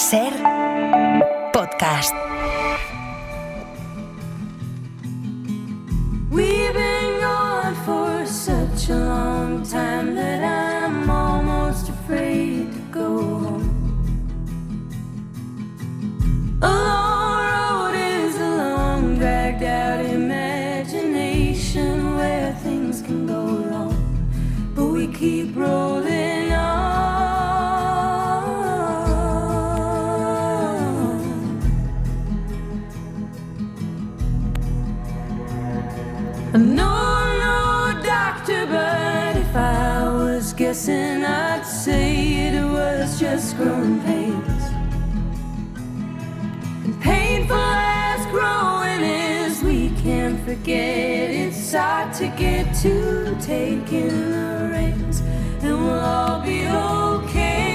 Ser podcast. We've been gone for such a long time that I'm almost afraid to go home. A long road is a long, dragged out imagination where things can go wrong, but we keep rolling on. No, doctor, but if I was guessing, I'd say it was just growing pains. And painful as growing is, we can't forget it's hard to get to taking the reins, and we'll all be okay.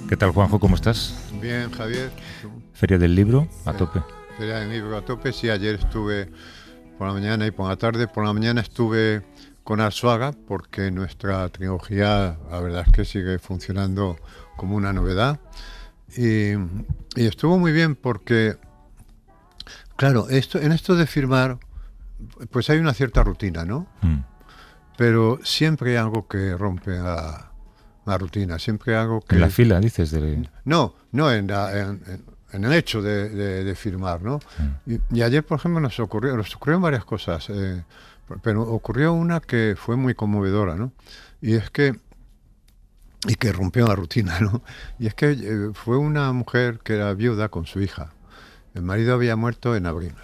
¿Qué tal, Juanjo? ¿Cómo estás? Bien, Javier. Feria del Libro, a tope. Feria del Libro a tope, sí, ayer estuve por la mañana y por la tarde. Por la mañana estuve con Arzuaga, porque nuestra trilogía, la verdad es que sigue funcionando como una novedad. Y estuvo muy bien porque, claro, en esto de firmar, pues hay una cierta rutina, ¿no? Pero siempre hay algo que rompe la rutina, siempre algo que... ¿En la fila, dices? No, en el hecho de firmar, ¿no? Y ayer, por ejemplo, nos ocurrieron varias cosas, pero ocurrió una que fue muy conmovedora, ¿no? Y que rompió la rutina, ¿no? Y es que fue una mujer que era viuda con su hija. El marido había muerto en abril.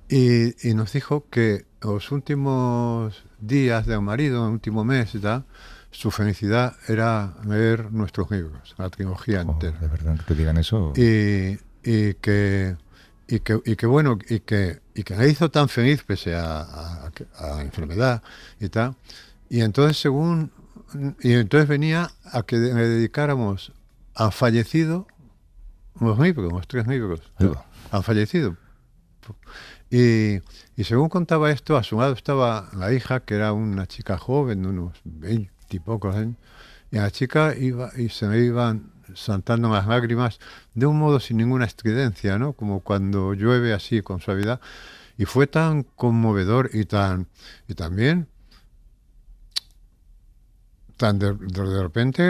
Y nos dijo que los últimos días del marido, el último mes y tal, su felicidad era leer nuestros libros, la trilogía entera. De verdad, que digan eso. Y que le hizo tan feliz pese a la enfermedad y tal. Y entonces venía a que le dedicáramos al fallecido los libros, los 3 libros. Al fallecido. Y según contaba esto, a su lado estaba la hija, que era una chica joven, de unos 20 y pocos años, y a la chica se me iban saltando las lágrimas de un modo sin ninguna estridencia, ¿no? Como cuando llueve así con suavidad. Y fue tan conmovedor y también tan de repente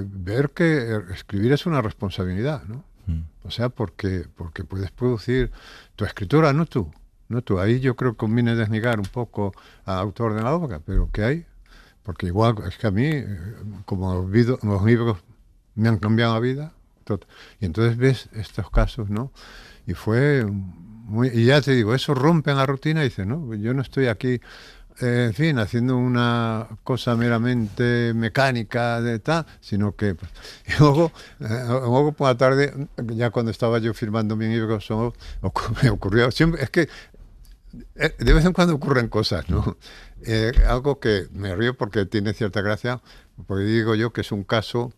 ver que escribir es una responsabilidad, ¿no? O sea, porque puedes producir tu escritura, no tú. Ahí yo creo que conviene desnegar un poco al autor de la obra, pero ¿qué hay? Porque igual es que a mí, como los libros me han cambiado la vida, y entonces ves estos casos, ¿no? Y fue y ya te digo, eso rompe la rutina y dices, no, yo no estoy aquí, en fin, haciendo una cosa meramente mecánica de tal, sino que... Y luego por la tarde, ya cuando estaba yo firmando mi libro, me ocurrió, siempre, es que de vez en cuando ocurren cosas, ¿no? Algo que me río porque tiene cierta gracia, porque digo yo que es un caso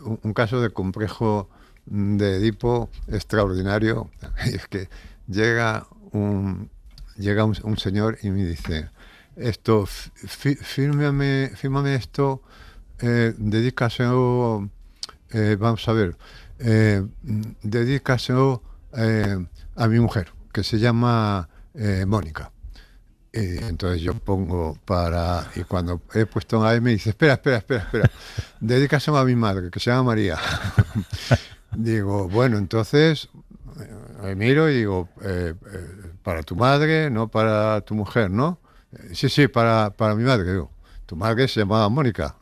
de complejo de Edipo extraordinario. Y es que llega un señor y me dice, fírmame esto, dedícaselo, vamos a ver, dedícaselo a mi mujer, que se llama Mónica. Entonces yo pongo y cuando he puesto una M, me dice, espera, dedícaselo a mi madre, que se llama María. Digo, bueno, entonces me miro y digo, para tu madre, no para tu mujer, ¿no? Sí, para mi madre, digo. tu madre se llamaba Mónica.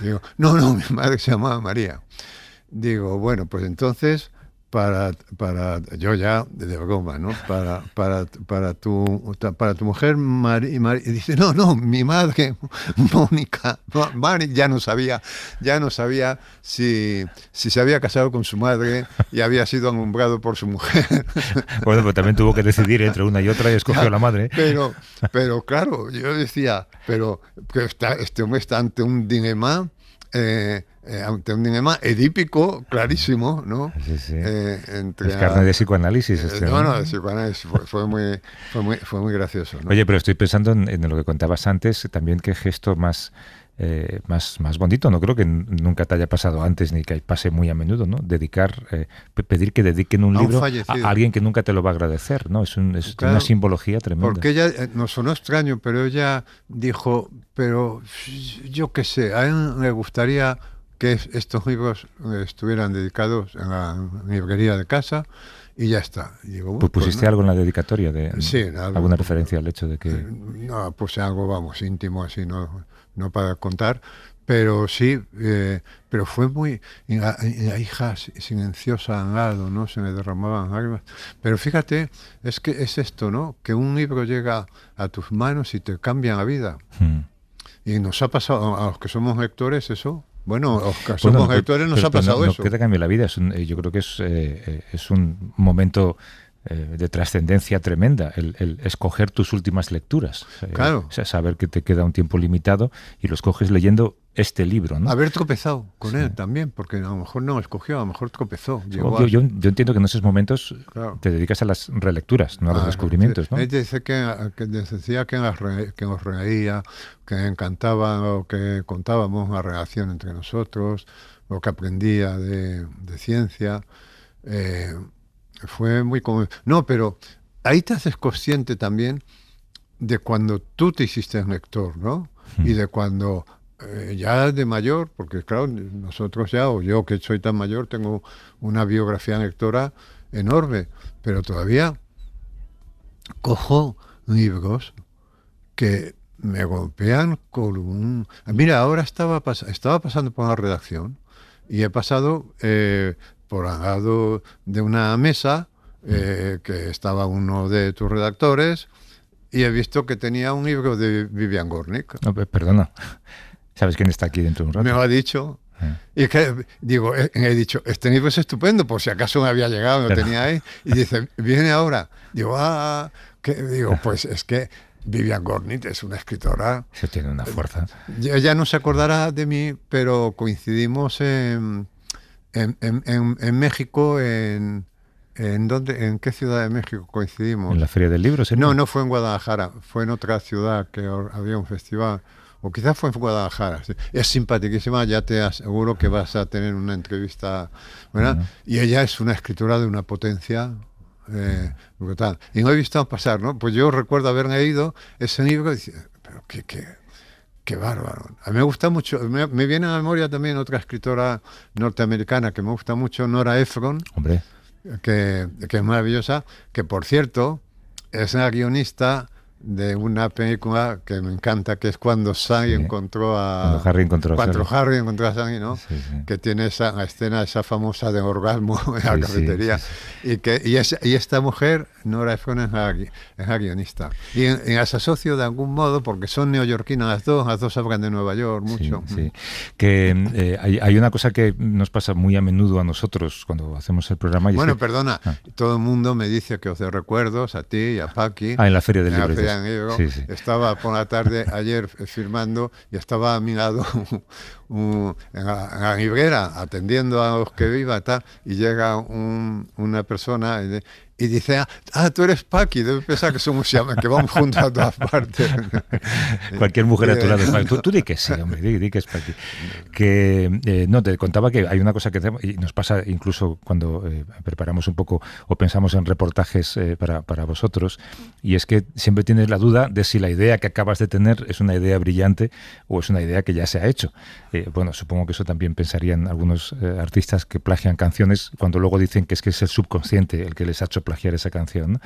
Digo, no, mi madre se llamaba María. Digo, bueno, pues entonces, para yo ya, de broma, ¿no? Para tu mujer, María. Y dice, no, mi madre, Mónica. Mari ya no sabía si se había casado con su madre y había sido alumbrado por su mujer. Bueno, pues también tuvo que decidir entre una y otra y escogió la madre. Pero claro, yo decía, pero que este hombre está ante un dilema. Ante un dilema edípico clarísimo, ¿no? Sí. Entre es carne de psicoanálisis. No, de psicoanálisis. Fue muy gracioso, ¿no? Oye, pero estoy pensando en lo que contabas antes, también qué gesto más bonito. No creo que nunca te haya pasado antes ni que pase muy a menudo, ¿no? Pedir que dediquen un libro a alguien que nunca te lo va a agradecer, ¿no? Es claro, una simbología tremenda. Porque ella nos sonó extraño, pero ella dijo, pero yo qué sé, a él le gustaría que estos libros estuvieran dedicados en la librería de casa y ya está. Y digo, pues pusiste algo en la dedicatoria sí, alguna referencia al hecho de que no, puse algo, vamos, íntimo así, no para contar, pero sí, pero fue muy la hija silenciosa al lado, ¿no? Se me derramaban lágrimas. Pero fíjate, es que es esto, ¿no? Que un libro llega a tus manos y te cambia la vida. Y nos ha pasado a los que somos lectores eso. Bueno, los que somos lectores nos ha pasado eso. No, que te cambia la vida. Yo creo que es un momento de trascendencia tremenda, el escoger tus últimas lecturas. Claro. O sea, saber que te queda un tiempo limitado y lo escoges leyendo este libro, ¿no? Haber tropezado con él también, porque a lo mejor no escogió, a lo mejor tropezó. Yo entiendo que en esos momentos te dedicas a las relecturas, no a los descubrimientos, ¿no? Él decía que nos reía, que me encantaba lo que contábamos, la relación entre nosotros, lo que aprendía de ciencia. Fue muy común. No, pero ahí te haces consciente también de cuando tú te hiciste lector, ¿no? Y de cuando ya de mayor, porque claro, nosotros ya, o yo que soy tan mayor, tengo una biografía lectora enorme, pero todavía cojo libros que me golpean con un... Mira, ahora estaba pasando por la redacción y he pasado por al lado de una mesa que estaba uno de tus redactores y he visto que tenía un libro de Vivian Gornick. No, perdona. ¿Sabes quién está aquí dentro de un rato? Me lo ha dicho. Y que digo, he dicho, este libro es estupendo, por si acaso me había llegado, lo tenía ahí. Y dice, viene ahora. Digo, pues es que Vivian Gornick es una escritora. Eso tiene una fuerza. Ella no se acordará de mí, pero coincidimos en México, ¿en dónde? ¿En qué ciudad de México coincidimos? ¿En la Feria del Libro? ¿Sí? No fue en Guadalajara, fue en otra ciudad que había un festival. O quizás fue en Guadalajara. Sí. Es simpaticísima, ya te aseguro que vas a tener una entrevista, ¿verdad? Y ella es una escritora de una potencia brutal. Y no he visto pasar, ¿no? Pues yo recuerdo haber leído ese libro y decir, pero qué bárbaro. A mí me gusta mucho, me viene a la memoria también otra escritora norteamericana que me gusta mucho, Nora Ephron. Hombre. Que es maravillosa, que por cierto es una guionista de una película que me encanta, que es cuando Sally encontró a... Cuando Harry encontró a Sally, ¿no? Sí. Que tiene la escena esa famosa de orgasmo en la cafetería. Sí. Y esta mujer, Nora Ephron, es la guionista. Y las asocio de algún modo, porque son neoyorquinas las dos hablan de Nueva York mucho. Sí. Que hay una cosa que nos pasa muy a menudo a nosotros cuando hacemos el programa. Y bueno, perdona, todo el mundo me dice que os de recuerdos, a ti y a Paqui. En la Feria del Libro. Sí. Estaba por la tarde ayer firmando y estaba a mi lado en la librera atendiendo a los que iba y llega una persona y dice, tú eres Paqui, debe pensar que que vamos juntos a todas partes. Cualquier mujer a tu lado es Paqui. Tú di que sí, hombre, di que es Paqui. Que, no, te contaba que hay una cosa que hacemos, y nos pasa incluso cuando preparamos un poco o pensamos en reportajes para vosotros, y es que siempre tienes la duda de si la idea que acabas de tener es una idea brillante o es una idea que ya se ha hecho. Bueno, supongo que eso también pensarían algunos artistas que plagian canciones cuando luego dicen que es el subconsciente el que les ha hecho plagiar esa canción, ¿no?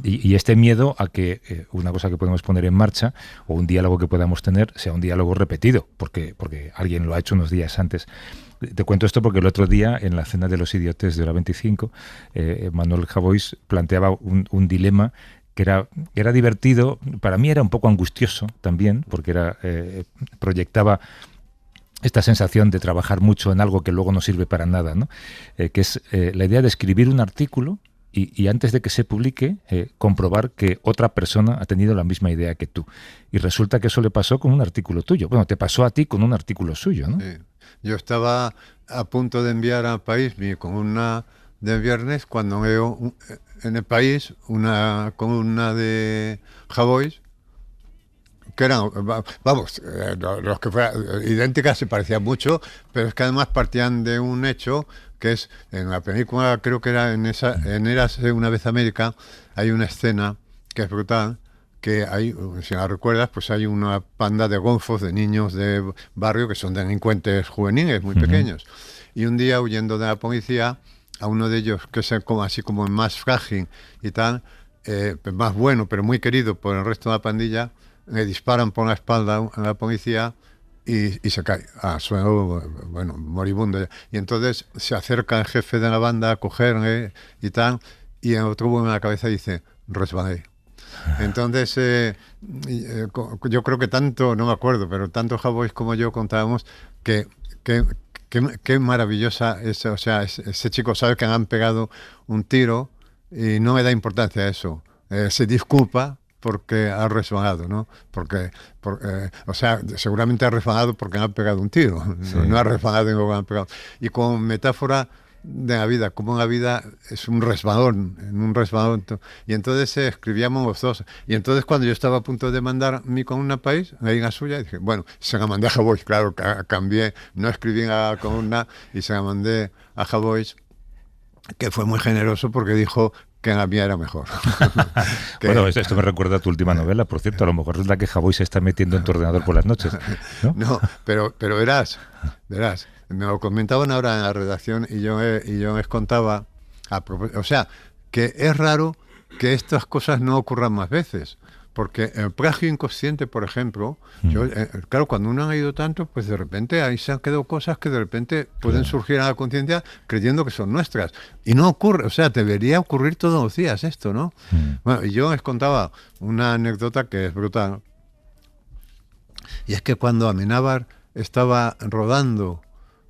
Y este miedo a que una cosa que podemos poner en marcha o un diálogo que podamos tener sea un diálogo repetido, porque alguien lo ha hecho unos días antes. Te cuento esto porque el otro día, en la cena de los idiotes de Hora 25, Manuel Javois planteaba un dilema que era divertido, para mí era un poco angustioso también, porque proyectaba esta sensación de trabajar mucho en algo que luego no sirve para nada, ¿no? Que es la idea de escribir un artículo y antes de que se publique, comprobar que otra persona ha tenido la misma idea que tú. Y resulta que eso le pasó con un artículo tuyo. Bueno, te pasó a ti con un artículo suyo, ¿no? Sí. Yo estaba a punto de enviar al país mi columna de viernes cuando veo en el país una columna de Javois que eran, vamos, los que fueran idénticas, se parecían mucho, pero es que además partían de un hecho que es, en la película, creo que era en Érase una vez América, hay una escena que es brutal, que hay, si la recuerdas, pues hay una panda de gonfos, de niños de barrio que son delincuentes juveniles, muy pequeños. Y un día, huyendo de la policía, a uno de ellos, que es como, así como el más frágil y tal, más bueno, pero muy querido por el resto de la pandilla, le disparan por la espalda a la policía y se cae a suelo, bueno, moribundo. Y entonces se acerca el jefe de la banda a cogerle y tal, y en otro en la cabeza dice, resbalé. Entonces, yo creo que tanto, no me acuerdo, pero tanto Javois como yo contábamos que qué maravillosa es, o sea, ese chico sabe que le han pegado un tiro y no le da importancia a eso. Se disculpa porque ha resbalado, ¿no? O sea, seguramente ha resbalado porque le han pegado un tiro, sí. No ha resbalado y luego le han pegado. Y como metáfora de la vida, como en la vida es un resbalón, y entonces escribíamos los dos, y entonces cuando yo estaba a punto de mandar mi columna país, leí la suya y dije, bueno, se la mandé a Javois, claro, cambié, no escribí en la columna y se la mandé a Javois, que fue muy generoso porque dijo que la mía era mejor. Bueno, esto me recuerda a tu última novela, por cierto, a lo mejor es la que Javois se está metiendo en tu ordenador por las noches, ¿no? No, pero verás, me lo comentaban ahora en la redacción y yo les contaba, o sea, que es raro que estas cosas no ocurran más veces, porque el plagio inconsciente, por ejemplo, claro, cuando uno ha leído tanto, pues de repente ahí se han quedado cosas que de repente pueden surgir a la conciencia creyendo que son nuestras. Y no ocurre, o sea, debería ocurrir todos los días esto, ¿no? Bueno, y yo les contaba una anécdota que es brutal, y es que cuando Amenábar estaba rodando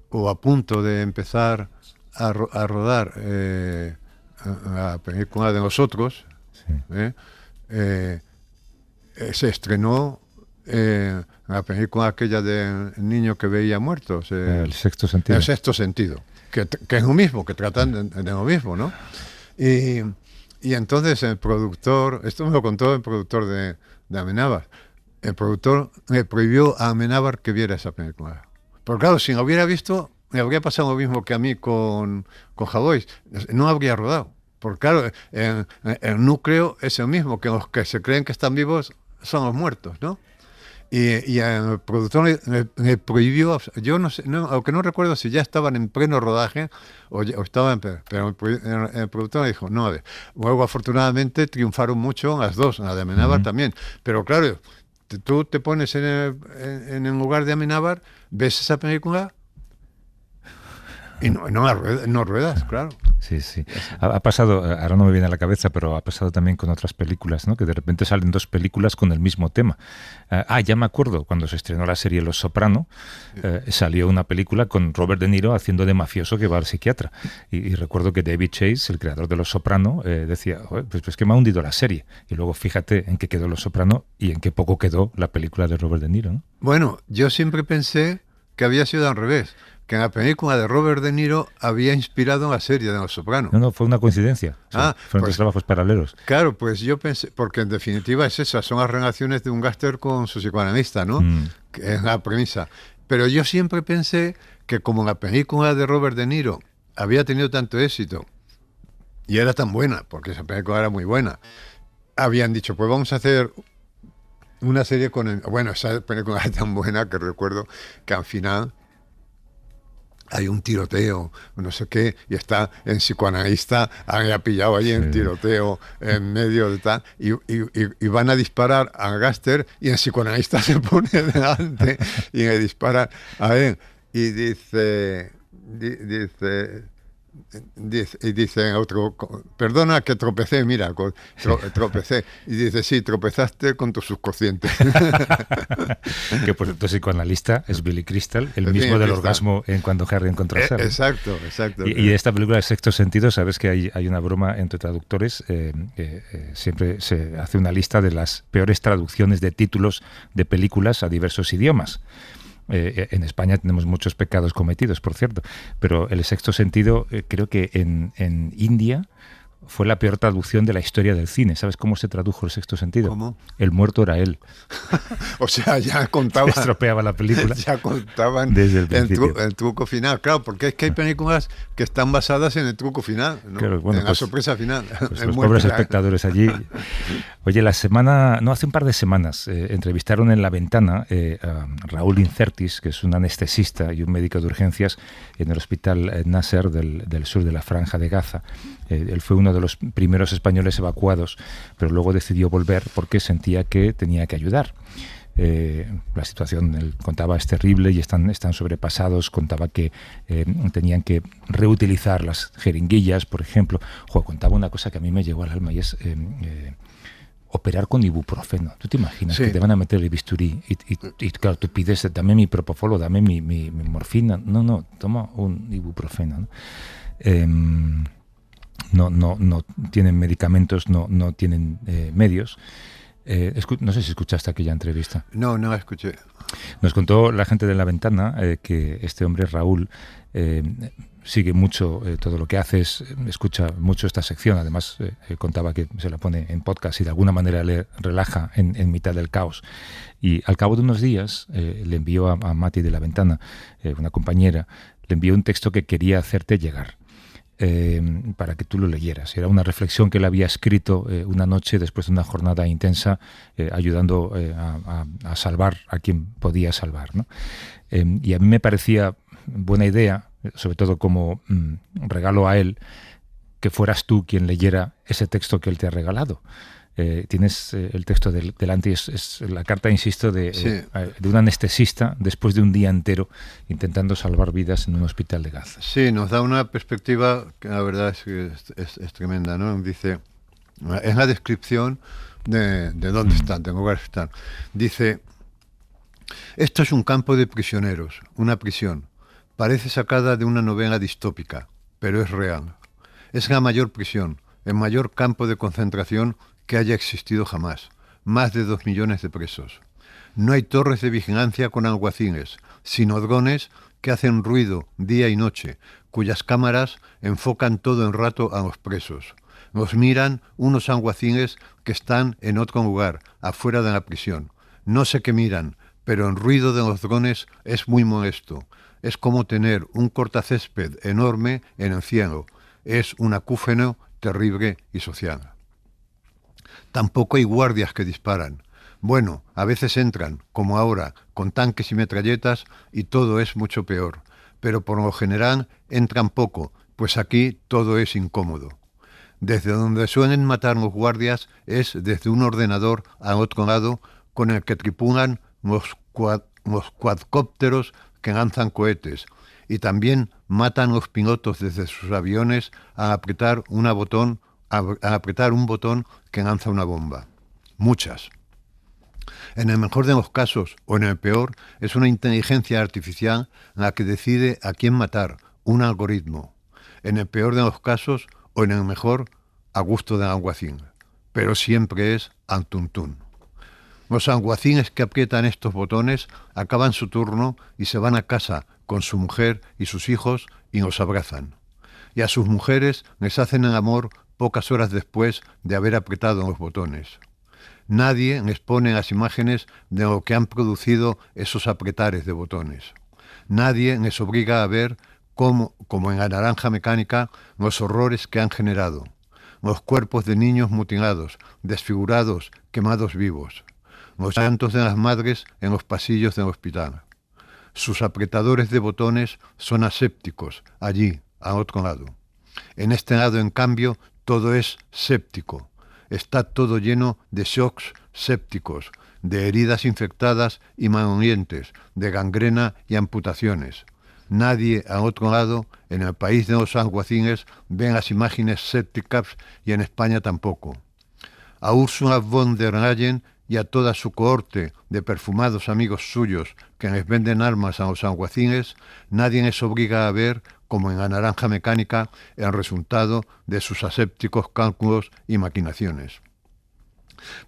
o a punto de empezar a rodar la película de Nosotros, se estrenó la película aquella del niño que veía muertos. El sexto sentido. El sexto sentido, que es lo mismo, que tratan de lo mismo, ¿no? Y entonces el productor, esto me lo contó el productor de Amenábar, el productor le prohibió a Amenábar que viera esa película. Porque claro, si lo hubiera visto, me habría pasado lo mismo que a mí con Javois, no habría rodado. Porque claro, el núcleo es el mismo, que los que se creen que están vivos son los muertos, ¿no? Y el productor le prohibió, yo no sé, aunque no recuerdo si ya estaban en pleno rodaje o estaban, pero el productor le dijo, no, a ver. Luego afortunadamente triunfaron mucho las dos, la de Amenábar también, pero claro, tú te pones en el lugar de Amenábar, ves esa película y no ruedas, claro. Sí, sí. Ha pasado, ahora no me viene a la cabeza, pero ha pasado también con otras películas, ¿no? Que de repente salen dos películas con el mismo tema. Ya me acuerdo, cuando se estrenó la serie Los Soprano, salió una película con Robert De Niro haciendo de mafioso que va al psiquiatra. Y recuerdo que David Chase, el creador de Los Soprano, decía, pues que me ha hundido la serie. Y luego fíjate en qué quedó Los Soprano y en qué poco quedó la película de Robert De Niro, ¿no? Bueno, yo siempre pensé que había sido al revés, que en la película de Robert De Niro había inspirado la serie de Los Sopranos. No, fue una coincidencia. Fueron dos trabajos paralelos. Claro, pues yo pensé, porque en definitiva es esa, son las relaciones de un gángster con su psicoanalista, ¿no? Que es la premisa. Pero yo siempre pensé que como la película de Robert De Niro había tenido tanto éxito y era tan buena, porque esa película era muy buena, habían dicho, pues vamos a hacer una serie con... Bueno, esa película era tan buena que recuerdo que al final hay un tiroteo, no sé qué, y está en psicoanalista, han pillado ahí en tiroteo en medio de tal, y van a disparar a Gaster, y el psicoanalista se pone delante y le dispara a él. Y dice otro, perdona que tropecé, mira, tropecé. Y dice, sí, tropezaste con tu subconsciente. Que por cierto, psicoanalista es Billy Crystal, el mismo del orgasmo en Cuando Harry encontró a Sally. Exacto. Y esta película, El sexto sentido, sabes que hay una broma entre traductores, siempre se hace una lista de las peores traducciones de títulos de películas a diversos idiomas. En España tenemos muchos pecados cometidos, por cierto, pero El sexto sentido, creo que en India fue la peor traducción de la historia del cine. ¿Sabes cómo se tradujo El sexto sentido? ¿Cómo? El muerto era él. O sea, ya contaban... Estropeaba la película. Ya contaban desde el principio. El truco final. Claro, porque es que hay películas que están basadas en el truco final, ¿no? Claro, bueno, en la sorpresa final. Pues los pobres espectadores allí. Oye, hace un par de semanas, entrevistaron en La Ventana a Raúl Incertis, que es un anestesista y un médico de urgencias en el hospital Nasser del sur de la Franja de Gaza. Él fue uno de los primeros españoles evacuados, pero luego decidió volver porque sentía que tenía que ayudar. La situación, él contaba, es terrible y están sobrepasados. Contaba que tenían que reutilizar las jeringuillas, por ejemplo. Contaba una cosa que a mí me llegó al alma, y es operar con ibuprofeno. ¿Tú te imaginas que te van a meter el bisturí y claro, tú pides, dame mi propofol, dame mi morfina? No, toma un ibuprofeno, ¿no? No tienen medicamentos, no tienen medios. No sé si escuchaste aquella entrevista. No la escuché. Nos contó la gente de La Ventana que este hombre, Raúl, sigue mucho todo lo que haces, escucha mucho esta sección. Además, contaba que se la pone en podcast y de alguna manera le relaja en mitad del caos. Y al cabo de unos días le envió a Mati de La Ventana, una compañera, le envió un texto que quería hacerte llegar. Para que tú lo leyeras. Era una reflexión que él había escrito una noche después de una jornada intensa, ayudando a salvar a quien podía salvar, ¿no? Y a mí me parecía buena idea, sobre todo como regalo a él, que fueras tú quien leyera ese texto que él te ha regalado. Tienes el texto delante, es la carta, insisto, de un anestesista después de un día entero intentando salvar vidas en un hospital de Gaza. Sí, nos da una perspectiva que la verdad es que es tremenda, ¿no? Dice, es la descripción de dónde están, de lugar están. Dice, esto es un campo de prisioneros, una prisión. Parece sacada de una novela distópica, pero es real. Es la mayor prisión, el mayor campo de concentración que haya existido jamás. Más de 2 millones de presos. No hay torres de vigilancia con alguaciles, sino drones que hacen ruido día y noche, cuyas cámaras enfocan todo el rato a los presos. Los miran unos alguaciles que están en otro lugar, afuera de la prisión. No sé qué miran, pero el ruido de los drones es muy molesto. Es como tener un cortacésped enorme en el cielo. Es un acúfeno terrible y social. Tampoco hay guardias que disparan. Bueno, a veces entran, como ahora, con tanques y metralletas, y todo es mucho peor. Pero por lo general entran poco, pues aquí todo es incómodo. Desde donde suelen matar los guardias es desde un ordenador al otro lado, con el que tripulan los cuadcópteros que lanzan cohetes, y también matan los pilotos desde sus aviones al apretar un botón que lanza una bomba. Muchas. En el mejor de los casos, o en el peor, es una inteligencia artificial la que decide a quién matar, un algoritmo. En el peor de los casos, o en el mejor, a gusto del alguacil. Pero siempre es al tuntún. Los alguaciles que aprietan estos botones acaban su turno y se van a casa con su mujer y sus hijos y los abrazan. Y a sus mujeres les hacen el amor pocas horas después de haber apretado los botones. Nadie les pone las imágenes de lo que han producido esos apretares de botones. Nadie les obliga a ver, como en La Naranja Mecánica, los horrores que han generado. Los cuerpos de niños mutilados, desfigurados, quemados vivos. Los llantos de las madres en los pasillos del hospital. sus apretadores de botones son asépticos, allí, a otro lado. En este lado, en cambio, todo es séptico. Está todo lleno de shocks sépticos, de heridas infectadas y malolientes, de gangrena y amputaciones. Nadie, a otro lado, en el país de los alguacines, ve las imágenes sépticas y en España tampoco. A Ursula von der Leyen y a toda su cohorte de perfumados amigos suyos que les venden armas a los alguacines, nadie les obliga a ver, como en La naranja mecánica, el resultado de sus asépticos cálculos y maquinaciones.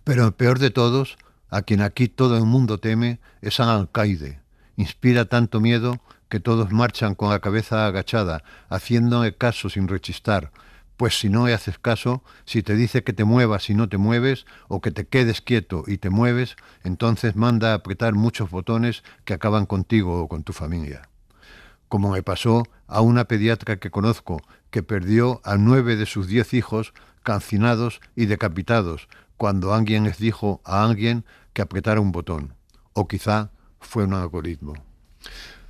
Pero el peor de todos, a quien aquí todo el mundo teme, es al alcaide. Inspira tanto miedo que todos marchan con la cabeza agachada, haciéndole caso sin rechistar, pues si no le haces caso, si te dice que te muevas y no te mueves, o que te quedes quieto y te mueves, entonces manda a apretar muchos botones que acaban contigo o con tu familia. Como me pasó a una pediatra que conozco, que perdió a 9 de sus 10 hijos calcinados y decapitados, cuando alguien les dijo a alguien que apretara un botón. O quizá fue un algoritmo.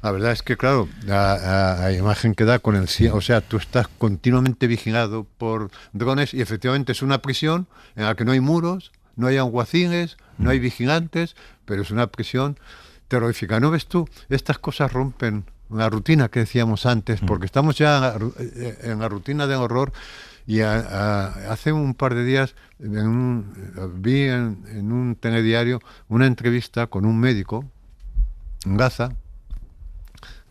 La verdad es que, claro, la imagen que da con el... O sea, tú estás continuamente vigilado por drones y efectivamente es una prisión en la que no hay muros, no hay alguacines, no hay vigilantes, pero es una prisión terrorífica. ¿No ves tú? Estas cosas rompen la rutina que decíamos antes, porque estamos ya en la rutina del horror. Y hace un par de días vi en un telediario una entrevista con un médico en Gaza,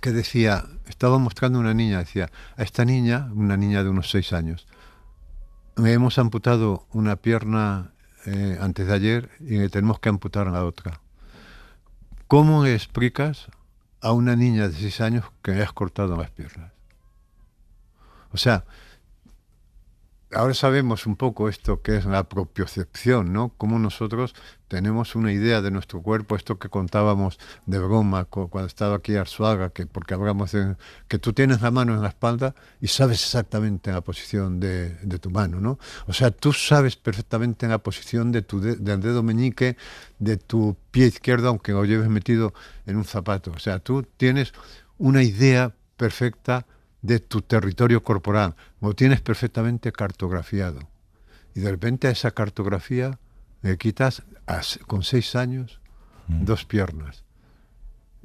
que decía, estaba mostrando una niña, decía, a esta niña, una niña de unos 6 años, le hemos amputado una pierna antes de ayer y le tenemos que amputar la otra. ¿Cómo le explicas a una niña de 6 años que le has cortado las piernas? O sea, ahora sabemos un poco esto que es la propiocepción, ¿no? Cómo nosotros tenemos una idea de nuestro cuerpo, esto que contábamos de broma cuando estaba aquí Arzuaga, que porque hablamos de que tú tienes la mano en la espalda y sabes exactamente la posición de tu mano, ¿no? O sea, tú sabes perfectamente la posición de del dedo meñique de tu pie izquierdo, aunque lo lleves metido en un zapato. O sea, tú tienes una idea perfecta de tu territorio corporal, lo tienes perfectamente cartografiado. Y de repente a esa cartografía le quitas con 6 años 2 piernas.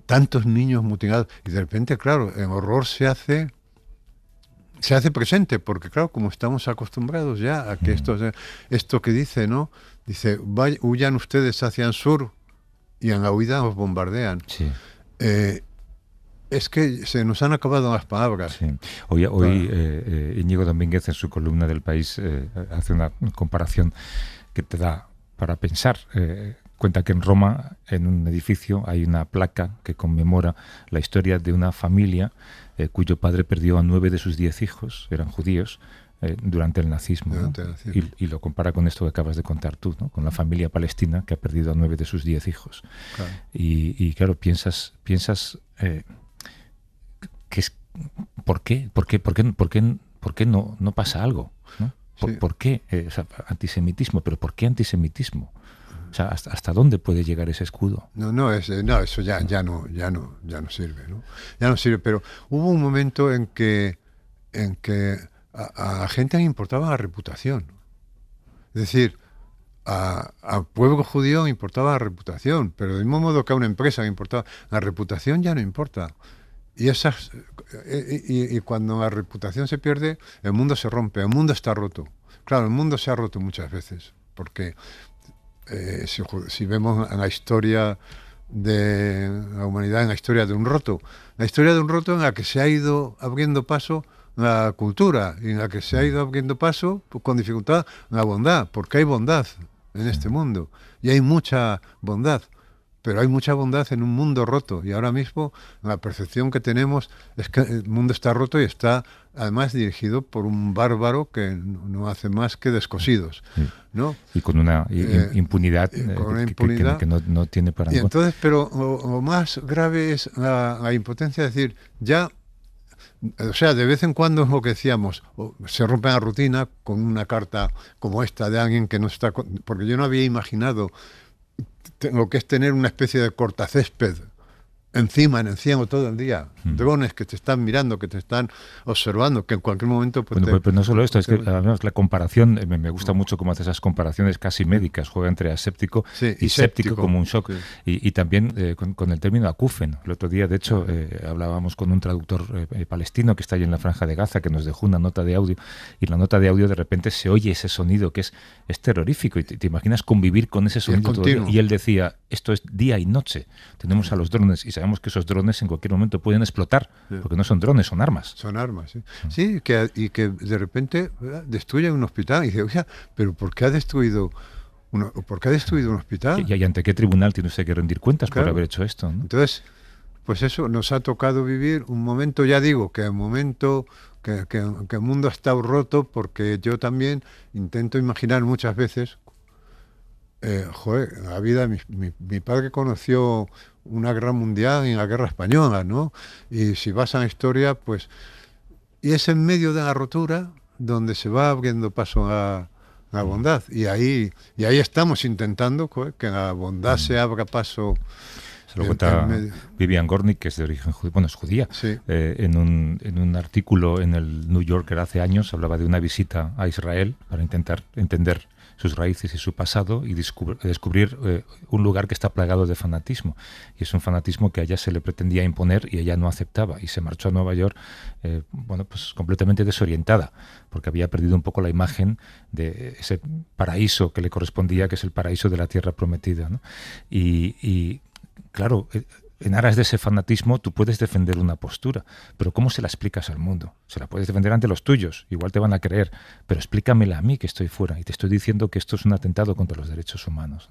Tantos niños mutilados. Y de repente, claro, el horror se hace presente, porque claro, como estamos acostumbrados ya a que esto que dice, ¿no? Dice, huyan ustedes hacia el sur y en la huida os bombardean. Sí. Es que se nos han acabado las palabras. Sí. Hoy Íñigo Domínguez en su columna del País hace una comparación que te da para pensar. Cuenta que en Roma, en un edificio, hay una placa que conmemora la historia de una familia cuyo padre perdió a 9 de sus 10 hijos, eran judíos, durante el nazismo. ¿No? Y lo compara con esto que acabas de contar tú, ¿no? Con la familia palestina que ha perdido a 9 de sus 10 hijos. Claro. Y claro, piensas ¿por qué no pasa algo? ¿No? ¿Por qué antisemitismo? ¿Pero por qué antisemitismo? O sea, ¿hasta dónde puede llegar ese escudo? Eso ya no sirve, ¿no? Ya no sirve, pero hubo un momento en que a la gente le importaba la reputación. Es decir, al pueblo judío le importaba la reputación, pero del mismo modo que a una empresa le importaba, la reputación ya no importa. Y cuando la reputación se pierde, el mundo se rompe, el mundo está roto. Claro, el mundo se ha roto muchas veces, porque si vemos en la historia de la humanidad, en la historia de un roto en la que se ha ido abriendo paso la cultura, y en la que se ha ido abriendo paso, pues, con dificultad, la bondad, porque hay bondad en este mundo, y hay mucha bondad. Pero hay mucha bondad en un mundo roto, y ahora mismo la percepción que tenemos es que el mundo está roto y está además dirigido por un bárbaro que no hace más que descosidos, ¿no? Y con una impunidad, que no tiene parangón. Y entonces, pero lo más grave es la impotencia de decir, ya, o sea, de vez en cuando es lo que decíamos, se rompe la rutina con una carta como esta de alguien que no está... Porque yo no había imaginado lo que es tener una especie de cortacésped encima todo el día, drones que te están mirando, que te están observando, que en cualquier momento... Pues no solo esto, es que además la comparación, me gusta mucho cómo hace esas comparaciones casi médicas, juega entre aséptico y séptico como un shock, y también con el término acúfeno. El otro día, de hecho, hablábamos con un traductor palestino que está allí en la Franja de Gaza, que nos dejó una nota de audio, y la nota de audio de repente se oye ese sonido que es terrorífico, y te imaginas convivir con ese sonido todo el día. Y él decía, esto es día y noche, tenemos a los drones, y sabemos que esos drones en cualquier momento pueden explotar, porque no son drones, son armas. Son armas, sí. Sí, y que de repente destruyen un hospital, y dice, oye, pero ¿por qué ha destruido un hospital? ¿Y ante qué tribunal tiene usted que rendir cuentas por haber hecho esto, ¿no? Entonces, pues eso, nos ha tocado vivir un momento, ya digo, que el momento... Que el mundo ha estado roto, porque yo también intento imaginar muchas veces, en la vida, mi padre conoció una guerra mundial y la guerra española, ¿no? Y si vas a la historia, pues... Y es en medio de la rotura donde se va abriendo paso a la bondad. Y ahí estamos intentando que la bondad se abra paso... Se lo cuenta Vivian Gornick, que es de origen judío, bueno, es judía. Sí. En un artículo en el New Yorker hace años hablaba de una visita a Israel para intentar entender sus raíces y su pasado y descubrir un lugar que está plagado de fanatismo. Y es un fanatismo que a ella se le pretendía imponer y ella no aceptaba. Y se marchó a Nueva York, pues completamente desorientada, porque había perdido un poco la imagen de ese paraíso que le correspondía, que es el paraíso de la tierra prometida, ¿no? Y claro, en aras de ese fanatismo tú puedes defender una postura, pero ¿cómo se la explicas al mundo? Se la puedes defender ante los tuyos, igual te van a creer, pero explícamela a mí, que estoy fuera y te estoy diciendo que esto es un atentado contra los derechos humanos.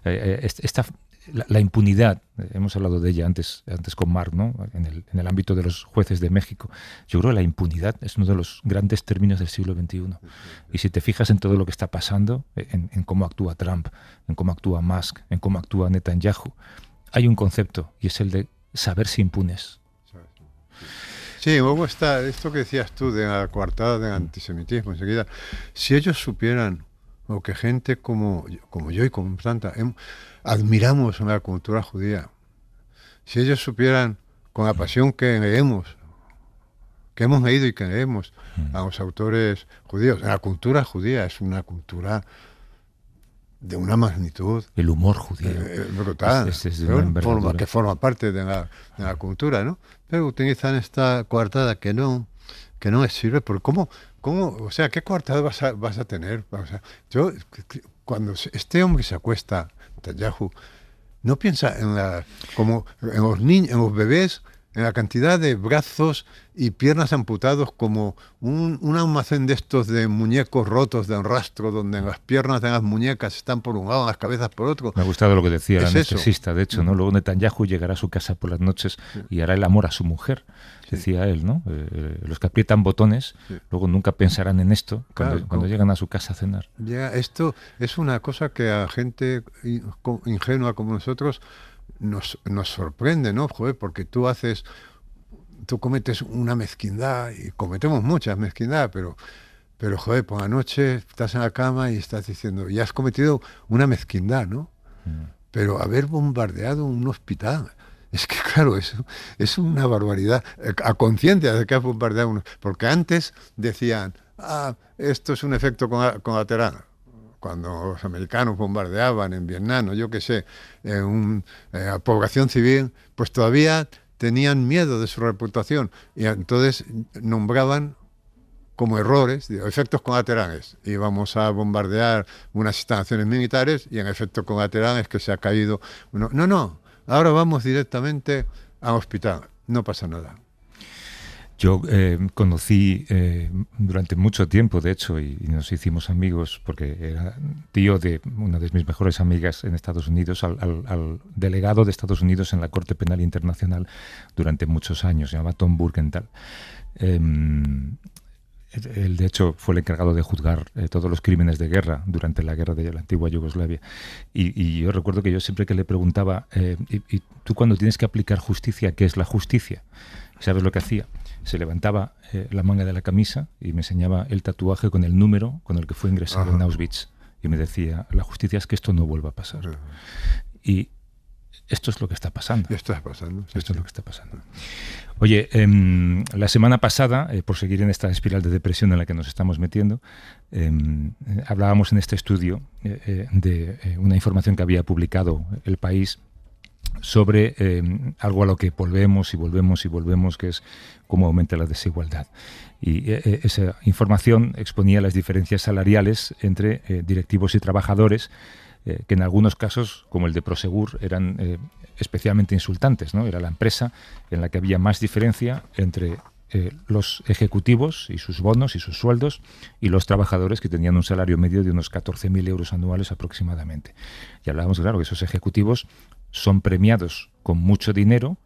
La impunidad, hemos hablado de ella antes con Marc, ¿no? En el ámbito de los jueces de México. Yo creo que la impunidad es uno de los grandes términos del siglo XXI. Y si te fijas en todo lo que está pasando, en cómo actúa Trump, en cómo actúa Musk, en cómo actúa Netanyahu, hay un concepto, y es el de saberse impunes. Sí, luego está esto que decías tú de la coartada del antisemitismo. Enseguida, si ellos supieran, o que gente como yo y como tanta, admiramos la cultura judía, si ellos supieran con la pasión que hemos leído y que leemos a los autores judíos, la cultura judía es una cultura de una magnitud. El humor judío. Brutal. Que forma parte de la cultura, ¿no? Pero utilizan esta coartada que no les sirve. Porque ¿cómo? O sea, ¿qué coartada vas a tener? O sea, cuando este hombre se acuesta, Netanyahu, no piensa como en los niños, en los bebés, en la cantidad de brazos y piernas amputados, como un almacén de estos de muñecos rotos de un rastro, donde las piernas de las muñecas están por un lado, las cabezas por otro. Me ha gustado lo que decía el anestesista, de hecho, ¿no? Luego Netanyahu llegará a su casa por las noches y hará el amor a su mujer, decía él, ¿no? Los que aprietan botones, luego nunca pensarán en esto cuando llegan a su casa a cenar. Ya, esto es una cosa que a gente ingenua como nosotros nos sorprende, ¿no? Joder, porque tú cometes una mezquindad, y cometemos muchas mezquindades, pero joder, por la noche estás en la cama y estás diciendo, ya has cometido una mezquindad, ¿no? Pero haber bombardeado un hospital, es que claro, es una barbaridad, a conciencia de que has bombardeado porque antes decían, esto es un efecto colateral. Cuando los americanos bombardeaban en Vietnam, o yo qué sé, a población civil, pues todavía tenían miedo de su reputación y entonces nombraban como errores, efectos colaterales. Íbamos a bombardear unas instalaciones militares y en efecto colateral es que se ha caído. No, ahora vamos directamente al hospital, no pasa nada. Yo conocí durante mucho tiempo, de hecho, y nos hicimos amigos, porque era tío de una de mis mejores amigas en Estados Unidos, al delegado de Estados Unidos en la Corte Penal Internacional durante muchos años, se llamaba Tom Burgenthal. Él, de hecho, fue el encargado de juzgar todos los crímenes de guerra durante la guerra de la antigua Yugoslavia. Y yo recuerdo que yo siempre que le preguntaba, ¿y tú cuando tienes que aplicar justicia, qué es la justicia? ¿Sabes lo que hacía? Se levantaba la manga de la camisa y me enseñaba el tatuaje con el número con el que fue ingresado en Auschwitz. Y me decía, la justicia es que esto no vuelva a pasar. Y esto es lo que está pasando. Esto está pasando. Esto es lo que está pasando. Oye, la semana pasada, por seguir en esta espiral de depresión en la que nos estamos metiendo, hablábamos en este estudio de una información que había publicado El País sobre algo a lo que volvemos, que es cómo aumenta la desigualdad. Y esa información exponía las diferencias salariales entre directivos y trabajadores, que en algunos casos, como el de Prosegur, eran especialmente insultantes, ¿no? Era la empresa en la que había más diferencia entre los ejecutivos y sus bonos y sus sueldos y los trabajadores, que tenían un salario medio de unos 14.000 euros anuales aproximadamente. Y hablábamos, claro, que esos ejecutivos son premiados con mucho dinero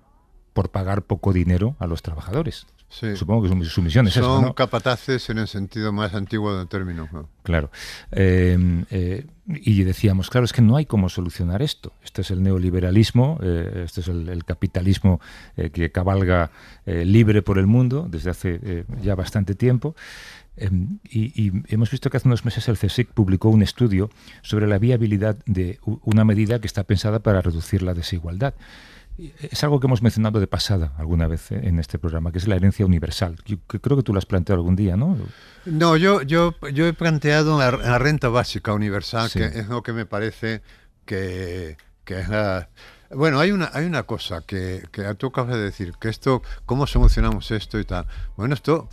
por pagar poco dinero a los trabajadores. Sí. Supongo que su misión es esa, ¿no? Son capataces en el sentido más antiguo del término, ¿no? Claro. Y decíamos, claro, es que no hay cómo solucionar esto. Este es el neoliberalismo, este es el capitalismo que cabalga libre por el mundo desde hace ya bastante tiempo. Y hemos visto que hace unos meses el CSIC publicó un estudio sobre la viabilidad de una medida que está pensada para reducir la desigualdad. Es algo que hemos mencionado de pasada alguna vez en este programa, que es la herencia universal. Yo creo que tú lo has planteado algún día, ¿no? No, yo he planteado la renta básica universal, sí, que es lo que me parece que es la... Bueno, hay una cosa que tú acabas de decir, que esto, ¿cómo solucionamos esto y tal? Bueno, esto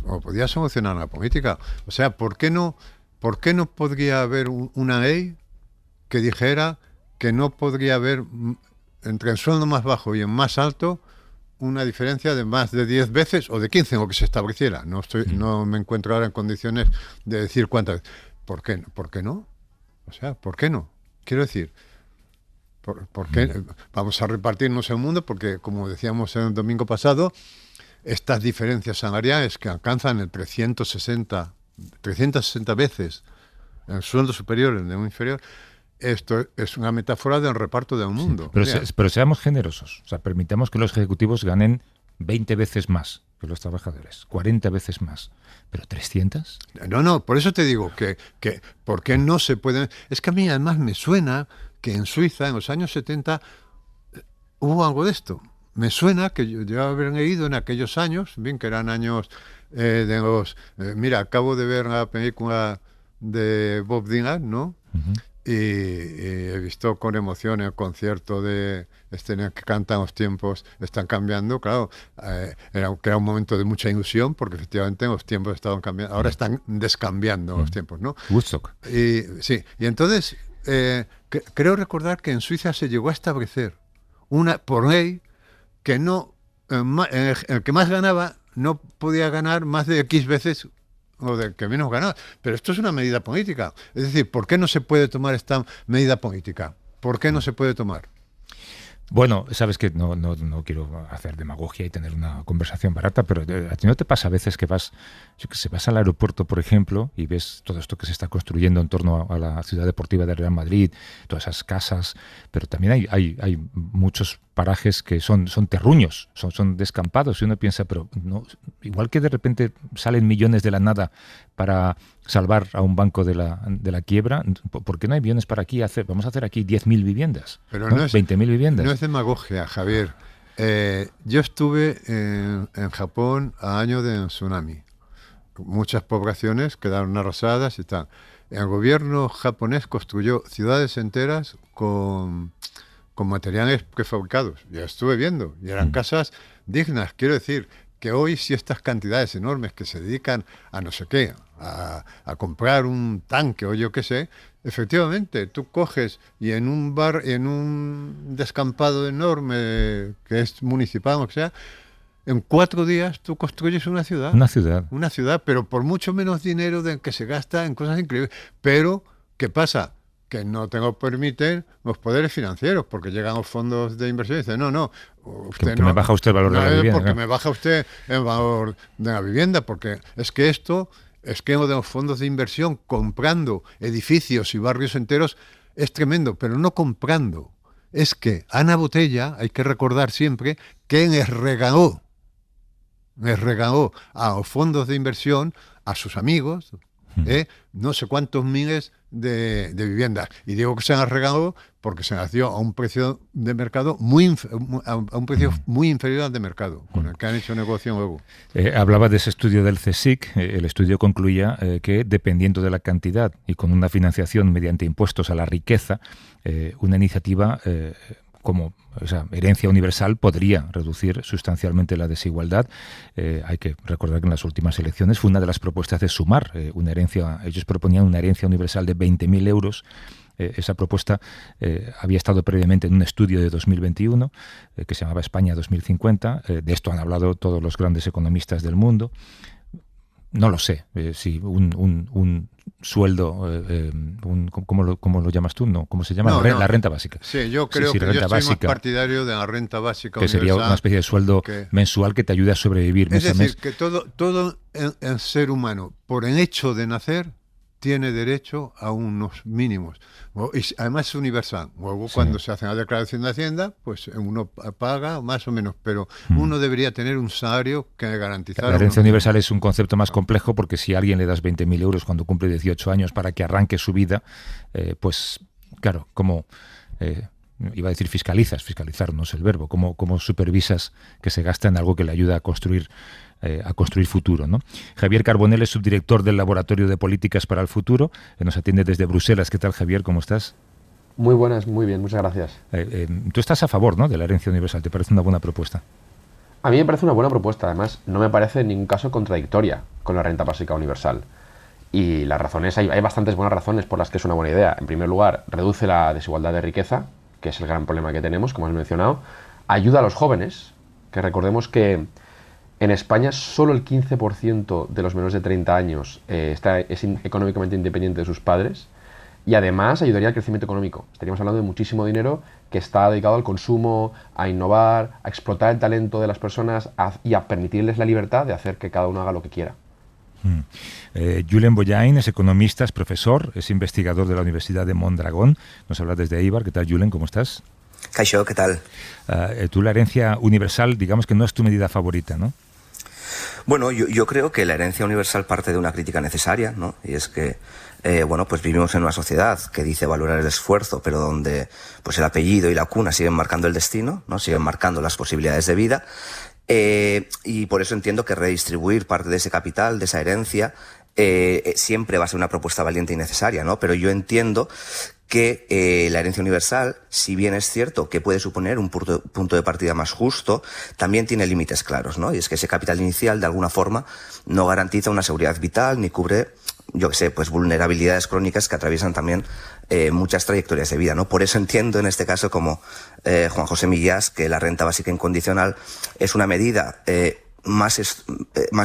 o podía solucionar la política. O sea, ¿por qué no podría haber una ley que dijera que no podría haber entre el sueldo más bajo y el más alto una diferencia de más de 10 veces o de 15, o que se estableciera? No me encuentro ahora en condiciones de decir cuántas. ¿Por qué no? O sea, ¿por qué no? Quiero decir, ¿por qué vamos a repartirnos el mundo? Porque, como decíamos el domingo pasado, estas diferencias salariales que alcanzan el 360 veces el sueldo superior, el de un inferior, esto es una metáfora del reparto del mundo. Sí, pero seamos generosos. O sea, permitamos que los ejecutivos ganen 20 veces más que los trabajadores, 40 veces más. ¿Pero 300? No, por eso te digo que ¿por qué no se pueden? Es que a mí además me suena que en Suiza, en los años 70, hubo algo de esto. Me suena que yo haber leído en aquellos años, bien que eran años de los... mira, acabo de ver la película de Bob Dylan, ¿no? Uh-huh. Y he visto con emoción el concierto de que cantan Los tiempos están cambiando. Claro, era un momento de mucha ilusión, porque efectivamente los tiempos estaban cambiando, ahora están descambiando los tiempos, ¿no? Woodstock. Y entonces creo recordar que en Suiza se llegó a establecer por ley que no el que más ganaba no podía ganar más de X veces o de que menos ganaba. Pero esto es una medida política. Es decir, ¿por qué no se puede tomar esta medida política? ¿Por qué no se puede tomar? Bueno, sabes que no quiero hacer demagogia y tener una conversación barata, pero ¿a ti no te pasa a veces que vas al aeropuerto, por ejemplo, y ves todo esto que se está construyendo en torno a la ciudad deportiva de Real Madrid, todas esas casas, pero también hay muchos parajes que son terruños, son descampados, y uno piensa, pero no, igual que de repente salen millones de la nada para salvar a un banco de la quiebra, ¿por qué no hay millones para aquí? Vamos a hacer aquí 10.000 viviendas, pero ¿no? 20.000 viviendas. No es demagogia, Javier. Yo estuve en Japón a año del tsunami. Muchas poblaciones quedaron arrasadas y tal. El gobierno japonés construyó ciudades enteras con materiales prefabricados. Ya estuve viendo, y eran casas dignas. Quiero decir que hoy, si estas cantidades enormes que se dedican a no sé qué, a comprar un tanque o yo qué sé, efectivamente, tú coges y en un descampado enorme que es municipal o que sea, en 4 días tú construyes una ciudad. Una ciudad, pero por mucho menos dinero del que se gasta en cosas increíbles. Pero, ¿qué pasa? Que no te lo permiten los poderes financieros, porque llegan los fondos de inversión y dicen, no, usted que me baja usted el valor de la vivienda. Porque me baja usted el valor de la vivienda, porque es que lo de los fondos de inversión comprando edificios y barrios enteros es tremendo, pero no comprando. Es que Ana Botella, hay que recordar siempre, que les regaló a los fondos de inversión, a sus amigos, no sé cuántos miles de viviendas. Y digo que se han arreglado porque se nació a un precio de mercado a un precio muy inferior al de mercado, con el que han hecho negocio luego. Hablaba de ese estudio del CSIC. El estudio concluía que dependiendo de la cantidad y con una financiación mediante impuestos a la riqueza, una iniciativa como herencia universal podría reducir sustancialmente la desigualdad. Hay que recordar que en las últimas elecciones fue una de las propuestas de Sumar, una herencia. Ellos proponían una herencia universal de 20.000 euros. Esa propuesta había estado previamente en un estudio de 2021 que se llamaba España 2050. De esto han hablado todos los grandes economistas del mundo. No lo sé, si un sueldo, ¿cómo lo llamas tú? No, ¿cómo se llama? La renta básica. Sí, yo creo que yo estoy más partidario de la renta básica que sería una especie de sueldo mensual que te ayude a sobrevivir mes a mes. Es decir, que todo el ser humano, por el hecho de nacer, tiene derecho a unos mínimos. Y además es universal. Luego, cuando se hace la declaración de Hacienda, pues uno paga más o menos, pero uno debería tener un salario que le garantizara. La herencia universal es un concepto más complejo porque si a alguien le das 20.000 euros cuando cumple 18 años para que arranque su vida, pues claro, como... iba a decir fiscalizar no es el verbo, cómo supervisas que se gasta en algo que le ayuda a construir futuro, ¿no? Javier Carbonell es subdirector del Laboratorio de Políticas para el Futuro, nos atiende desde Bruselas. ¿Qué tal, Javier? ¿Cómo estás? Muy buenas, muy bien, muchas gracias. Tú estás a favor, ¿no?, de la herencia universal. ¿Te parece una buena propuesta? A mí me parece una buena propuesta, además no me parece en ningún caso contradictoria con la renta básica universal. Y las razones, hay bastantes buenas razones por las que es una buena idea. En primer lugar, reduce la desigualdad de riqueza, que es el gran problema que tenemos, como has mencionado. Ayuda a los jóvenes, que recordemos que en España solo el 15% de los menores de 30 años es económicamente independiente de sus padres, y además ayudaría al crecimiento económico. Estaríamos hablando de muchísimo dinero que está dedicado al consumo, a innovar, a explotar el talento de las personas y a permitirles la libertad de hacer que cada uno haga lo que quiera. Julen Bollain es economista, es profesor, es investigador de la Universidad de Mondragón. Nos habla desde Eibar. ¿Qué tal, Julen? ¿Cómo estás? Caixo, ¿qué tal? Tú, la herencia universal, digamos que no es tu medida favorita, ¿no? Bueno, yo creo que la herencia universal parte de una crítica necesaria, ¿no? Y es que, pues vivimos en una sociedad que dice valorar el esfuerzo, pero donde pues el apellido y la cuna siguen marcando el destino, ¿no? Siguen marcando las posibilidades de vida. Y por eso entiendo que redistribuir parte de ese capital, de esa herencia, siempre va a ser una propuesta valiente y necesaria, ¿no? Pero yo entiendo que la herencia universal, si bien es cierto que puede suponer un punto de partida más justo, también tiene límites claros, ¿no? Y es que ese capital inicial, de alguna forma, no garantiza una seguridad vital ni cubre, yo qué sé, pues vulnerabilidades crónicas que atraviesan también muchas trayectorias de vida, ¿no? Por eso entiendo en este caso, como Juan José Millás, que la renta básica incondicional es una medida más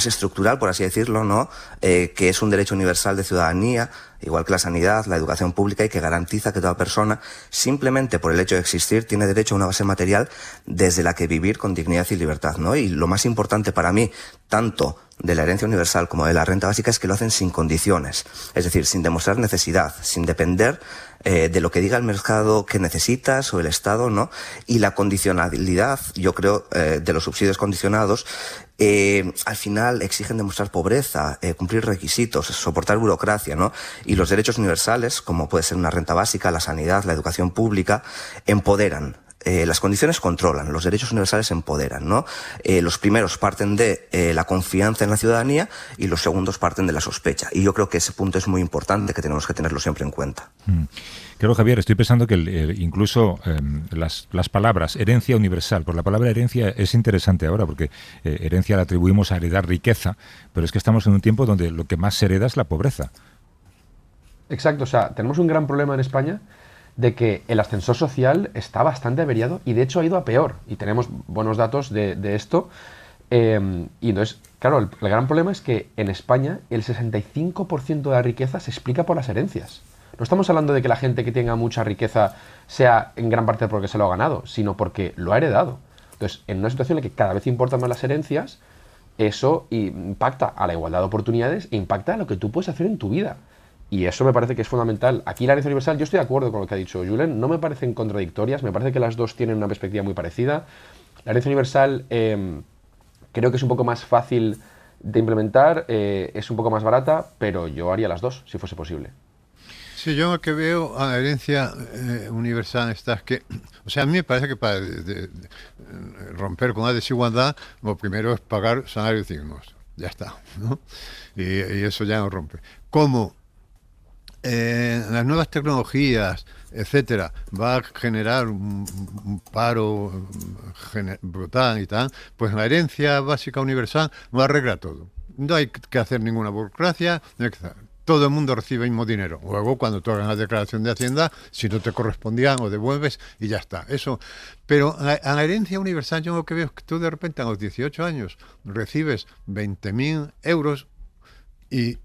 estructural, por así decirlo, ¿no? Que es un derecho universal de ciudadanía, igual que la sanidad, la educación pública, y que garantiza que toda persona, simplemente por el hecho de existir, tiene derecho a una base material desde la que vivir con dignidad y libertad, ¿no? Y lo más importante para mí, tanto de la herencia universal como de la renta básica, es que lo hacen sin condiciones, es decir, sin demostrar necesidad, sin depender de lo que diga el mercado que necesitas o el Estado, ¿no? Y la condicionalidad, yo creo, de los subsidios condicionados, al final exigen demostrar pobreza, cumplir requisitos, soportar burocracia, ¿no? Y los derechos universales, como puede ser una renta básica, la sanidad, la educación pública, empoderan. Las condiciones controlan, los derechos universales empoderan, ¿no? Los primeros parten de la confianza en la ciudadanía y los segundos parten de la sospecha. Y yo creo que ese punto es muy importante, que tenemos que tenerlo siempre en cuenta. Claro, Javier, estoy pensando que incluso las palabras herencia universal, por la palabra herencia es interesante ahora, porque herencia la atribuimos a heredar riqueza, pero es que estamos en un tiempo donde lo que más se hereda es la pobreza. Exacto, o sea, tenemos un gran problema en España de que el ascensor social está bastante averiado y de hecho ha ido a peor, y tenemos buenos datos de esto. Y entonces, claro, el gran problema es que en España el 65% de la riqueza se explica por las herencias. No estamos hablando de que la gente que tenga mucha riqueza sea en gran parte porque se lo ha ganado, sino porque lo ha heredado. Entonces, en una situación en la que cada vez importan más las herencias, eso impacta a la igualdad de oportunidades e impacta a lo que tú puedes hacer en tu vida. Y eso me parece que es fundamental. Aquí la herencia universal, yo estoy de acuerdo con lo que ha dicho Julen, no me parecen contradictorias, me parece que las dos tienen una perspectiva muy parecida. La herencia universal creo que es un poco más fácil de implementar, es un poco más barata, pero yo haría las dos, si fuese posible. Sí, yo lo que veo a la herencia universal es que, o sea, a mí me parece que para romper con la desigualdad, lo primero es pagar salarios dignos. Ya está, ¿no? Y eso ya no rompe. Como las nuevas tecnologías, etcétera, va a generar un paro brutal y tal, pues la herencia básica universal lo arregla todo. No hay que hacer ninguna burocracia, no hay que hacer. Todo el mundo recibe el mismo dinero. Luego, cuando tú hagas la declaración de Hacienda, si no te correspondía, lo devuelves y ya está. Eso. Pero a la herencia universal, yo lo que veo es que tú de repente a los 18 años recibes 20.000 euros y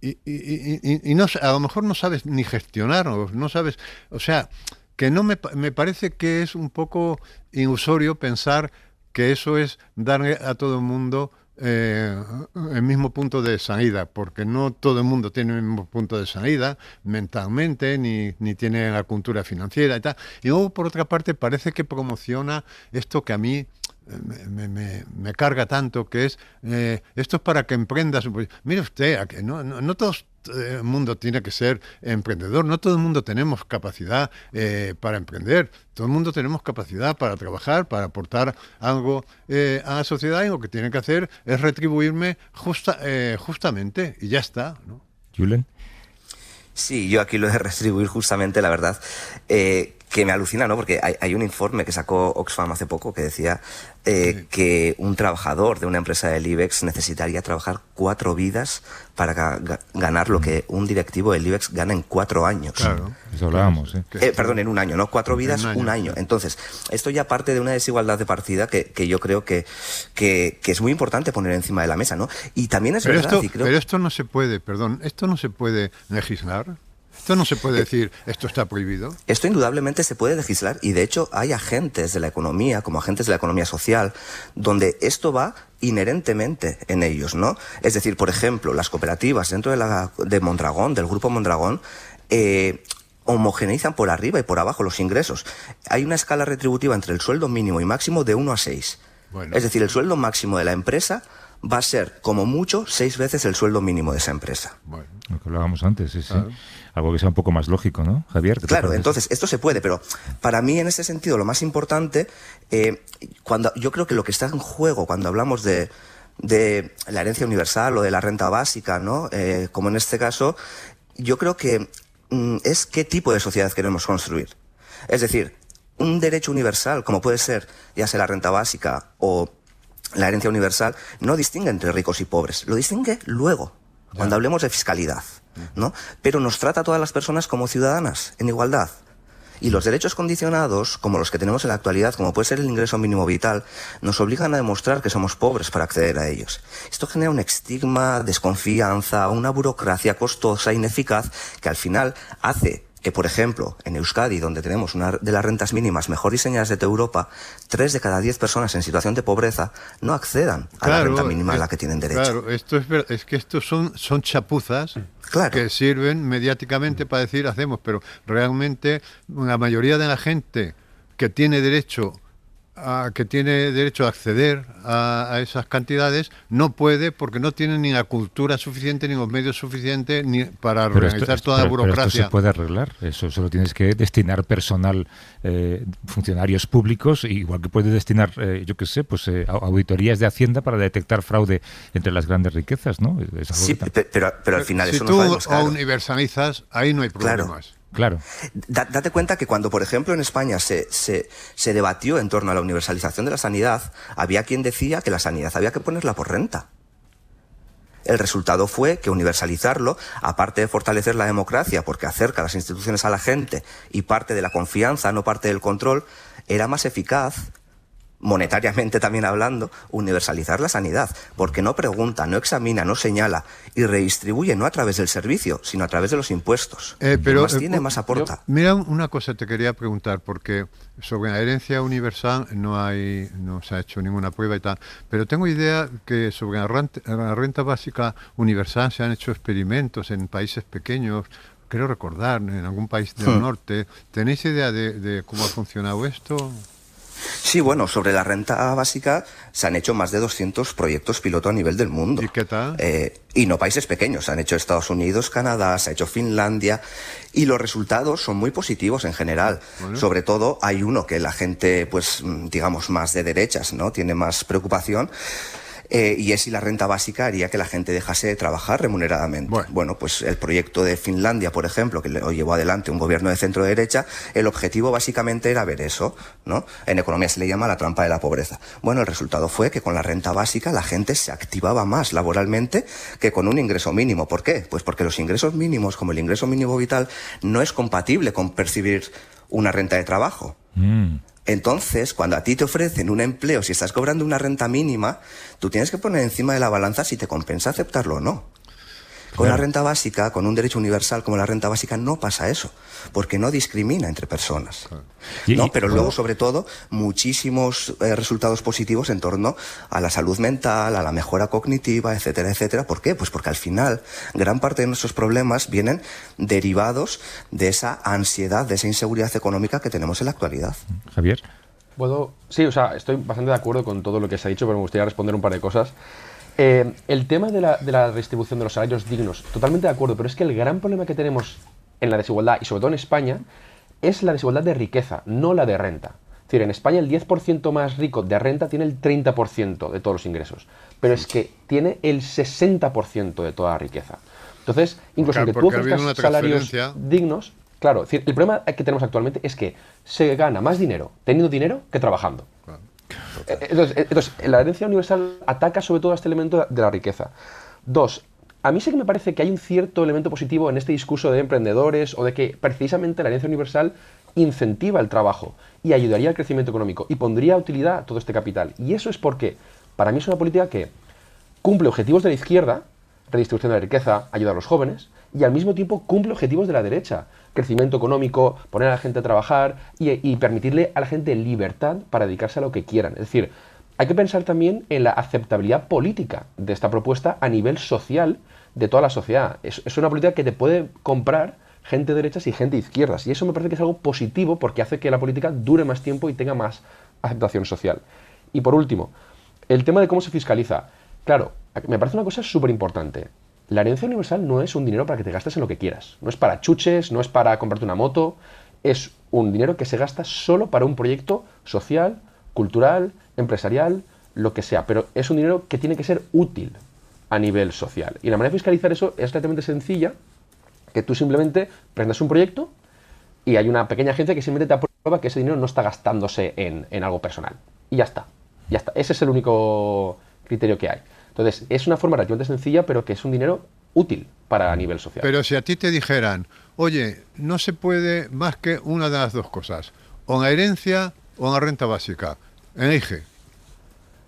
no, a lo mejor no sabes ni gestionarlos, no sabes. O sea, que no me parece que es un poco ilusorio pensar que eso es darle a todo el mundo el mismo punto de salida, porque no todo el mundo tiene el mismo punto de salida mentalmente, ni tiene la cultura financiera y tal. Y luego, por otra parte, parece que promociona esto que a mí me carga tanto, que es esto es para que emprendas. Mire usted, no todo el mundo tiene que ser emprendedor, no todo el mundo tenemos capacidad para emprender, todo el mundo tenemos capacidad para trabajar, para aportar algo a la sociedad, y lo que tiene que hacer es retribuirme justamente, y ya está, ¿no? Julen. Sí, yo aquí lo de retribuir justamente, la verdad, que me alucina, ¿no? Porque hay un informe que sacó Oxfam hace poco que decía que un trabajador de una empresa del IBEX necesitaría trabajar 4 vidas para ganar lo que un directivo del IBEX gana en 4 años. Claro. Eso hablábamos, Perdón, en un año, ¿no? 4 vidas, un año. Entonces, esto ya parte de una desigualdad de partida que yo creo que es muy importante poner encima de la mesa, ¿no? Y también es verdad... Pero esto no se puede, esto no se puede legislar. Esto no se puede decir, esto está prohibido. Esto indudablemente se puede legislar, y de hecho hay agentes de la economía, como agentes de la economía social, donde esto va inherentemente en ellos, ¿no? Es decir, por ejemplo, las cooperativas dentro de Mondragón, del grupo Mondragón, homogeneizan por arriba y por abajo los ingresos. Hay una escala retributiva entre el sueldo mínimo y máximo de 1 a 6. Bueno. Es decir, el sueldo máximo de la empresa va a ser, como mucho, 6 veces el sueldo mínimo de esa empresa. Bueno, lo que hablábamos antes, sí. Algo que sea un poco más lógico, ¿no, Javier? Claro, entonces, esto se puede, pero para mí, en ese sentido, lo más importante, yo creo que lo que está en juego cuando hablamos de la herencia universal o de la renta básica, ¿no? Como en este caso, yo creo que es qué tipo de sociedad queremos construir. Es decir, un derecho universal, como puede ser ya sea la renta básica o la herencia universal, no distingue entre ricos y pobres, lo distingue luego, cuando hablemos de fiscalidad, ¿no? Pero nos trata a todas las personas como ciudadanas, en igualdad. Y los derechos condicionados, como los que tenemos en la actualidad, como puede ser el ingreso mínimo vital, nos obligan a demostrar que somos pobres para acceder a ellos. Esto genera un estigma, desconfianza, una burocracia costosa, ineficaz, que al final hace que, por ejemplo, en Euskadi, donde tenemos una de las rentas mínimas mejor diseñadas de toda Europa, 3 de cada 10 personas en situación de pobreza no accedan a la renta mínima a la que tienen derecho. Claro, es que estos son chapuzas que sirven mediáticamente para decir hacemos, pero realmente la mayoría de la gente que tiene derecho a acceder a esas cantidades no puede, porque no tiene ni la cultura suficiente ni los medios suficientes ni para organizar toda la burocracia. Pero esto se puede arreglar, eso solo tienes que destinar personal, funcionarios públicos, igual que puedes destinar, yo qué sé, pues auditorías de Hacienda para detectar fraude entre las grandes riquezas, ¿no? Sí, pero al final si eso no sabemos, tú universalizas, ahí no hay problemas. Claro. Date cuenta que cuando, por ejemplo, en España se debatió en torno a la universalización de la sanidad, había quien decía que la sanidad había que ponerla por renta. El resultado fue que universalizarlo, aparte de fortalecer la democracia, porque acerca las instituciones a la gente y parte de la confianza, no parte del control, era más eficaz, monetariamente también hablando, universalizar la sanidad, porque no pregunta, no examina, no señala y redistribuye no a través del servicio, sino a través de los impuestos. Pero más tiene, más aporta. Mira, una cosa te quería preguntar, porque sobre la herencia universal no se ha hecho ninguna prueba y tal, pero tengo idea que sobre la renta básica universal se han hecho experimentos en países pequeños, creo recordar, en algún país del norte. ¿Tenéis idea de cómo ha funcionado esto? Sí, bueno, sobre la renta básica se han hecho más de 200 proyectos piloto a nivel del mundo. ¿Y qué tal? Y no países pequeños, se han hecho Estados Unidos, Canadá, se ha hecho Finlandia, y los resultados son muy positivos en general. Bueno. Sobre todo hay uno que la gente, pues, digamos, más de derechas, ¿no?, tiene más preocupación. Y es si la renta básica haría que la gente dejase de trabajar remuneradamente. Bueno, pues el proyecto de Finlandia, por ejemplo, que lo llevó adelante un gobierno de centro derecha, el objetivo básicamente era ver eso, ¿no? En economía se le llama la trampa de la pobreza. Bueno, el resultado fue que con la renta básica la gente se activaba más laboralmente que con un ingreso mínimo. ¿Por qué? Pues porque los ingresos mínimos, como el ingreso mínimo vital, no es compatible con percibir una renta de trabajo. Entonces, cuando a ti te ofrecen un empleo, si estás cobrando una renta mínima, tú tienes que poner encima de la balanza si te compensa aceptarlo o no. Con la renta básica, con un derecho universal como la renta básica, no pasa eso, porque no discrimina entre personas. ¿No? Pero luego, sobre todo, muchísimos resultados positivos en torno a la salud mental, a la mejora cognitiva, etcétera, etcétera. ¿Por qué? Pues porque al final, gran parte de nuestros problemas vienen derivados de esa ansiedad, de esa inseguridad económica que tenemos en la actualidad. Javier. Sí, o sea, estoy bastante de acuerdo con todo lo que se ha dicho, pero me gustaría responder un par de cosas. El tema de la redistribución de los salarios dignos, totalmente de acuerdo, pero es que el gran problema que tenemos en la desigualdad, y sobre todo en España, es la desigualdad de riqueza, no la de renta. Es decir, en España el 10% más rico de renta tiene el 30% de todos los ingresos, pero es que tiene el 60% de toda la riqueza. Entonces, incluso aunque tú ofrezcas salarios dignos, claro, es decir, el problema que tenemos actualmente es que se gana más dinero teniendo dinero que trabajando. Entonces, la herencia universal ataca sobre todo a este elemento de la riqueza. 2, a mí sí que me parece que hay un cierto elemento positivo en este discurso de emprendedores o de que precisamente la herencia universal incentiva el trabajo y ayudaría al crecimiento económico y pondría utilidad a todo este capital. Y eso es porque para mí es una política que cumple objetivos de la izquierda, redistribución de la riqueza, ayuda a los jóvenes, y al mismo tiempo cumple objetivos de la derecha, crecimiento económico, poner a la gente a trabajar y permitirle a la gente libertad para dedicarse a lo que quieran. Es decir, hay que pensar también en la aceptabilidad política de esta propuesta a nivel social de toda la sociedad. Es una política que te puede comprar gente de derechas y gente de izquierdas, y eso me parece que es algo positivo porque hace que la política dure más tiempo y tenga más aceptación social. Y por último, el tema de cómo se fiscaliza. Claro, me parece una cosa súper importante. La herencia universal no es un dinero para que te gastes en lo que quieras. No es para chuches, no es para comprarte una moto. Es un dinero que se gasta solo para un proyecto social, cultural, empresarial, lo que sea. Pero es un dinero que tiene que ser útil a nivel social. Y la manera de fiscalizar eso es relativamente sencilla, que tú simplemente presentas un proyecto y hay una pequeña agencia que simplemente te aprueba que ese dinero no está gastándose en algo personal. Y ya está. Ya está. Ese es el único criterio que hay. Entonces, es una forma relativamente sencilla, pero que es un dinero útil para a nivel social. Pero si a ti te dijeran, oye, no se puede más que una de las dos cosas, o en la herencia o en la renta básica, elige.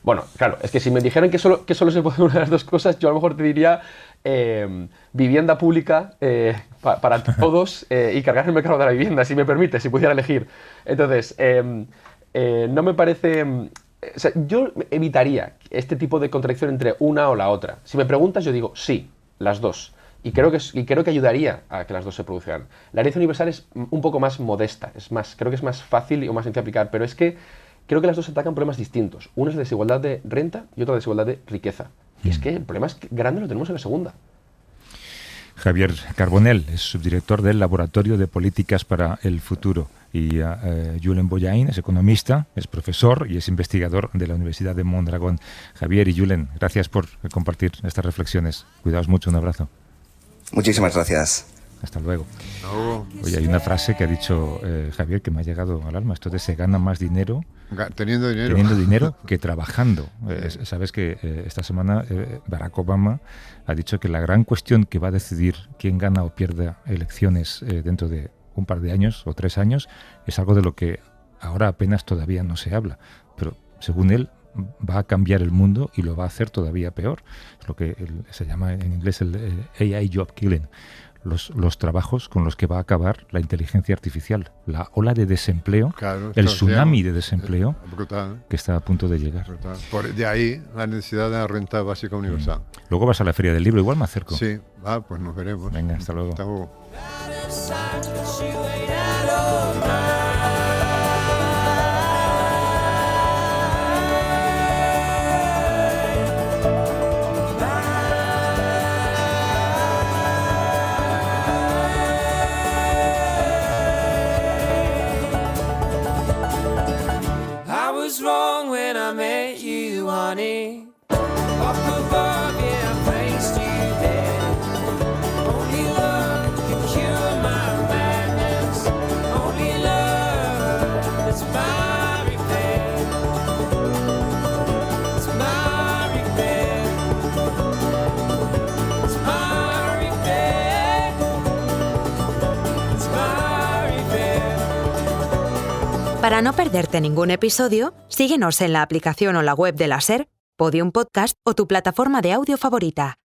Bueno, claro, es que si me dijeran que solo se puede una de las dos cosas, yo a lo mejor te diría vivienda pública para todos y cargar el mercado de la vivienda, si me permite, si pudiera elegir. Entonces, no me parece... O sea, yo evitaría este tipo de contradicción entre una o la otra. Si me preguntas, yo digo sí, las dos. Y creo que ayudaría a que las dos se produzcan. La herencia universal es un poco más modesta, creo que es más fácil o más sencillo de aplicar, pero es que creo que las dos atacan problemas distintos. Una es la desigualdad de renta y otra la desigualdad de riqueza. Y es que el problema es grande lo tenemos en la segunda. Javier Carbonell es subdirector del Laboratorio de Políticas para el Futuro. Y Julen Boyain es economista, es profesor y es investigador de la Universidad de Mondragón. Javier y Julen, gracias por compartir estas reflexiones. Cuidaos mucho, un abrazo. Muchísimas gracias. Hasta luego. Oye, hay una frase que ha dicho Javier que me ha llegado al alma. Esto de se gana más dinero teniendo dinero que trabajando. Sabes que esta semana Barack Obama ha dicho que la gran cuestión que va a decidir quién gana o pierde elecciones dentro de un par de años o 3 años es algo de lo que ahora apenas todavía no se habla. Pero según él va a cambiar el mundo y lo va a hacer todavía peor. Es lo que se llama en inglés el AI job killing. Los trabajos con los que va a acabar la inteligencia artificial, la ola de desempleo, el tsunami de desempleo brutal, que está a punto de llegar. De ahí la necesidad de la renta básica universal. Luego vas a la Feria del Libro, igual me acerco. Sí, pues nos veremos. Venga, hasta luego. Hasta luego. I met you, honey. Up above, yeah, I placed you there. Only love can cure my madness. Only love is my repair. It's my repair. It's my repair. It's my repair. Para no perderte ningún episodio, síguenos en la aplicación o la web de la SER, Podium Podcast o tu plataforma de audio favorita.